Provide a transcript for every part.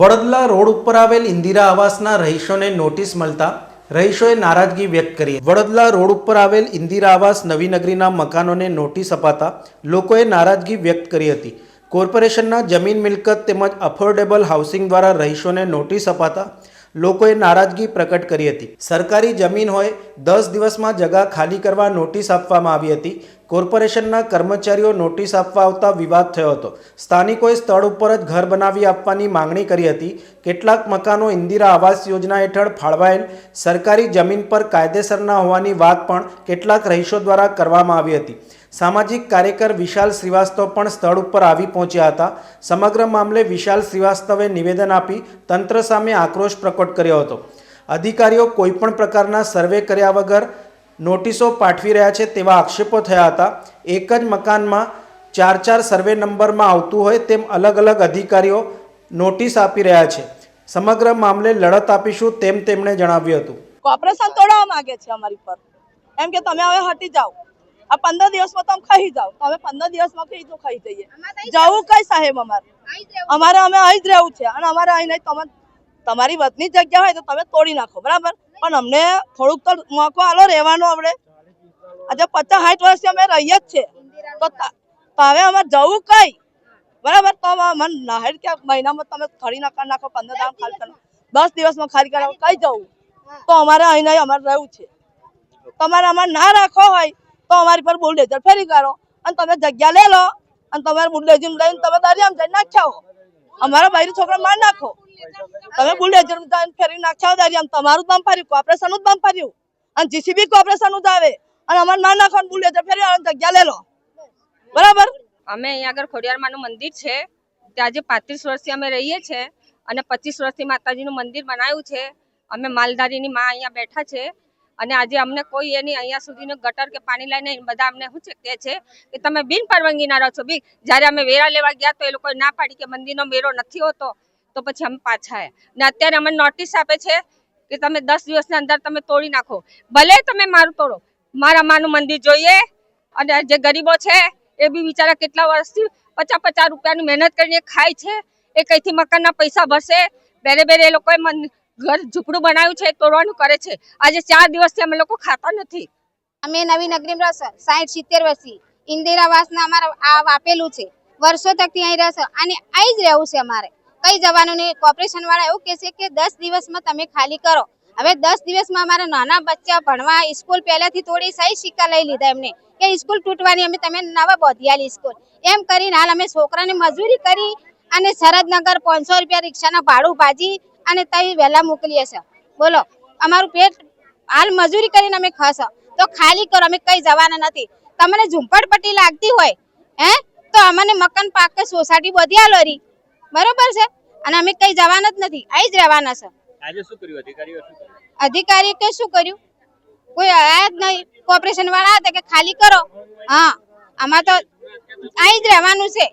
Vadodara road ઉપર આવેલ Indira આવાસના રહીશોને notice મળતા રહીશોએ નારાજગી વ્યક્ત કરી। વડોદરા રોડ ઉપર આવેલ ઇન્દિરા આવાસ નવીનગરીના મકાનોને નોટિસ અપાતા લોકોએ નારાજગી વ્યક્ત કરી હતી। કોર્પોરેશનના જમીન મિલકત તેમજ અફોર્ડેબલ હાઉસિંગ દ્વારા રહીશોને નોટિસ અપાતા લોકોએ નારાજગી પ્રકટ કરી હતી। સરકારી જમીન હોય 10 દિવસમાં જગા ખાલી કરવા નોટિસ આપવામાં આવી હતી। કોર્પોરેશનના કર્મચારીઓ નોટિસ આપવા આવતા વિવાદ થયો હતો। સ્થાનિકોએ સ્થળ ઉપર જ ઘર બનાવી આપવાની માંગણી કરી હતી। કેટલાક મકાનો ઇન્દિરા આવાસ યોજના હેઠળ ફાળવાયેલ સરકારી જમીન પર કાયદેસરના હોવાની વાત પણ કેટલાક રહીશો દ્વારા કરવામાં આવી હતી। સામાજિક કાર્યકર વિશાલ શ્રીવાસ્તવ પણ સ્થળ ઉપર આવી પહોંચ્યા હતા। સમગ્ર મામલે વિશાલ શ્રીવાસ્તવે નિવેદન આપી તંત્ર સામે આક્રોશ પ્રકટ કર્યો હતો। અધિકારીઓ કોઈપણ પ્રકારના સર્વે કર્યા વગર નોટિસો પાઠવી રહ્યા છે તેવા આક્ષેપો થયા હતા। એક જ મકાનમાં 4 સર્વે નંબરમાં આવતું હોય તેમ અલગ અલગ અધિકારીઓ નોટિસ આપી રહ્યા છે। સમગ્ર મામલે લડત આપીશું તેમ તેમણે જણાવ્યું હતું। કોર્પોરેશન તોડવા માંગે છે અમારી પર, એમ કે તમે હવે હટી જાઓ, આ 15 દિવસમાં તમે ખાઈ જાઓ, તો અમે 15 દિવસમાં કીધું ખાઈ જઈએ, જવું કઈ સાહેબ અમારે અમે અહીં જ રહેવું છે અને અમારે અહીં નહીં, તમારી વતની જગ્યા હોય તો તમે તોડી નાખો, બરાબર, પણ અમને થોડુંક તો મોકો આલો રહેવાનો। આપણે આજે 50-60 વર્ષથી અમે રહીએ જ છે, તો હવે અમારે જવું કઈ, બરાબર, તો મને નાહેર કે મહિનામાં તમે ખરી નાખો 15 દામ ખાલી કરો, 10 દિવસમાં ખાલી કરાવો, કઈ જવું, તો અમારે અહીં નહીં અમારે રહેવું છે। તમારે અમારે ના રાખવો હોય તો અમારી પર બુલડોઝર ફેરી કરો અને તમે જગ્યા લે લો અને તમારે બુલડોઝર લઈને તમે દરિયામાં જઈને નાખ્યા, અમારા બૈરી છોકરા માર નાખો, તમે બુલડોઝર ફેરી નાખ્યા દરિયામાં, તમારું દમ ફર્યું, કોર્પોરેશન નું દમ ફર્યું અને જીસીબી કોર્પોરેશન નું જ આવે અને અમારે માર નાખો બુલડોઝર ફેરી જગ્યા લે લો, બરાબર। અમે અહીંયા આગળ ખોડિયારમાંનું મંદિર છે ત્યાં આજે 35 વર્ષથી અમે રહીએ છીએ અને 25 વર્ષથી માતાજીનું મંદિર બનાવ્યું છે। અમે માલધારીની માં અહીંયા બેઠા છે અને આજે અમને કોઈ એની અહીંયા સુધીનું ગટર કે પાણી લઈને બધા અમને શું છે કે છે કે તમે બિન પરવાનગીના રહો છો। બી જ્યારે અમે વેરા લેવા ગયા તો એ લોકોએ ના પાડી કે મંદિરનો વેરો નથી હોતો, તો પછી અમે પાછા આવ્યા ને અત્યારે અમને નોટિસ આપે છે કે તમે 10 દિવસની અંદર તમે તોડી નાખો। ભલે તમે મારું તોડો, મારા માનું મંદિર જોઈએ અને જે ગરીબો છે એ બી બિચારા કેટલા વર્ષથી 50-50 રૂપિયાની મહેનત કરીને ખાય છે, એ કઈથી મકાનના પૈસા ભરશે? બેરે એ લોકોએ ઘર ઝૂંપડું બનાવ્યું છે, તોડવાનું કરે છે। આજે 4 દિવસથી અમે લોકો ખાતા નથી। અમે નવીનગરીમાં રહેશે 60-70 વર્ષથી ઇન્દિરા આવાસના અમારા આ આપેલું છે, વર્ષો તકથી અહીં રહેશે અને અહીં જ રહેવું છે, અમારે કઈ જવાનું નહીં। કોર્પોરેશન વાળા એવું કહે છે કે 10 દિવસમાં તમે ખાલી કરો। હવે 10 દિવસમાં અમારા નાના બચ્ચા ભણવા સ્કૂલ પહેલાથી થોડી સહી સિક્કા લઈ લીધા એમને કે સ્કૂલ તૂટવાની, અમે તમે નવા બોધિયાલી સ્કૂલ એમ કરીને હાલ અમે છોકરાને મજૂરી કરી અને સરદનગર 500 રૂપિયા રિક્ષાના ભાડું ભાજી અને તઈ વહેલા મોકલીએ છે। બોલો, અમારું પેટ હાલ મજૂરી કરીને અમે ખાશો, તો ખાલી કરો, અમે કઈ જવાના નથી। તમને ઝુંપડપટ્ટી લાગતી હોય તો અમને મકાન પાક સોસાયટી બધી આલોરી, બરોબર છે, અને અમે કઈ જવાના જ નથી, અહીં જ રહેવાના છે। આજે શું કર્યું અધિકારીઓ? અધિકારી કે શું કર્યું? કોઈ આયા જ નહીં। કોર્પોરેશન વાળા હતા કે ખાલી કરો, હા, આમાં તો અહીં જ રહેવાનું છે,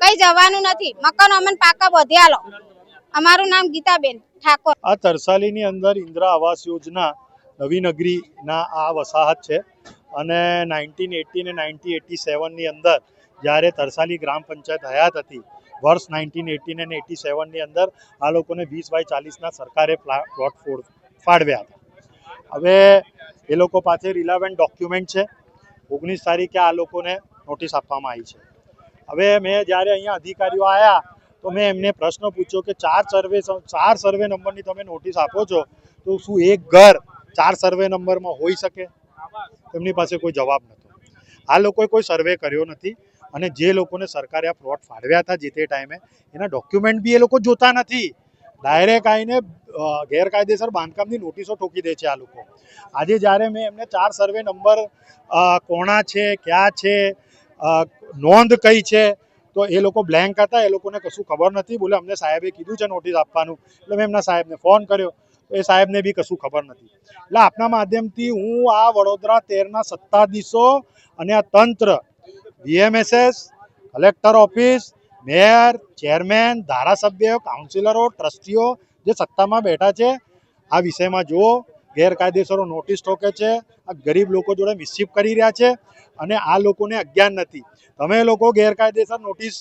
કઈ જવાનું નથી। મકાનો અમને પાકા બધી આલો। અમારું નામ ગીતાબેન ઠાકોર। આ તરસાલીની અંદર ઇન્દિરા આવાસ યોજના નવીનગરીના આ વસાહત છે અને 1980 ને 1987 ની અંદર જ્યારે તરસાલી ગ્રામ પંચાયત હયાત હતી, વર્ષ 1980 અને 87 ની અંદર આ લોકોને 20/40ના સરકારે પ્લોટ ફાળવ્યા હતા। હવે એ લોકો પાસે રિલેવન્ટ ડોક્યુમેન્ટ છે। 19 તારીખે આ લોકોને નોટિસ આપવામાં આવી છે। હવે મેં જ્યારે અહીંયા અધિકારીઓ આવ્યા તો મેં એમને પ્રશ્ન પૂછ્યો કે 4 સર્વે નંબરની તમે નોટિસ આપો છો તો શું એક ઘર 4 સર્વે નંબરમાં હોઈ શકે? એમની પાસે કોઈ જવાબ નહોતો। આ લોકોએ કોઈ સર્વે કર્યો નથી અને જે લોકોને સરકારે આ પ્લોટ ફાળવ્યા હતા જે તે ટાઈમે એના ડોક્યુમેન્ટ બી એ લોકો જોતા નથી। ડાયરેક્ટ આવીને ગેરકાયદેસર બાંધકામની નોટિસો ઠોકી દે છે આ લોકો। આજે જ્યારે મેં એમને 4 સર્વે નંબર કોણા છે, ક્યાં છે, નોંધ કઈ છે, તો એ લોકો બ્લેન્ક હતા, એ લોકોને કશું ખબર નથી। બોલે અમને સાહેબે કીધું છે નોટિસ આપવાનું, એટલે મેં એમના સાહેબને ફોન કર્યો, એ સાહેબને બી કશું ખબર નથી। એટલે આપના માધ્યમથી હું આ વડોદરા 13ના સત્તાધીશો અને આ તંત્ર, VMSS, collector office, mayor, chairman, ધારાસભ્ય, કાઉન્સિલરો, ટ્રસ્ટીઓ જે સત્તામાં બેઠા છે, આ વિષયમાં જુઓ। ગેરકાયદેસરો નોટિસ ઠોકે છે, આ ગરીબ લોકો જોડે મિસચીફ કરી રહ્યા છે અને આ લોકોને અજ્ઞાન નથી। તમે લોકો ગેરકાયદેસર નોટિસ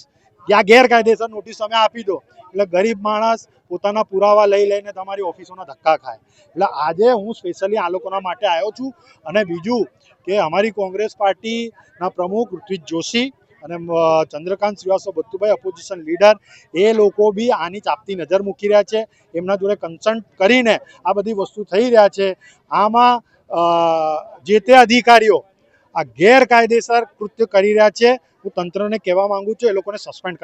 કે આ ગેરકાયદેસર નોટિસ તમે આપી દો એટલે ગરીબ માણસ પોતાના પુરાવા લઈને તમારી ઓફિસોના ધક્કા ખાય. એટલે આજે હું સ્પેશિયલી આ લોકોના માટે આવ્યો છું. અને બીજું કે અમારી કોંગ્રેસ પાર્ટીના પ્રમુખ ઋત્વિજ જોશી અને ચંદ્રકાંત શ્રીવાસ્તવ બત્તુભાઈ અપોઝિશન લીડર એ લોકો બી આની ચાપતી નજર મૂકી રહ્યા છે. એમના જોડે કન્સલ્ટ કરીને આ બધી વસ્તુ થઈ રહ્યા છે. આમાં જે તે અધિકારીઓ આ ગેરકાયદેસર કૃત્ય કરી રહ્યા છે. હું તંત્રને કહેવા માંગુ છું એ લોકોને સસ્પેન્ડ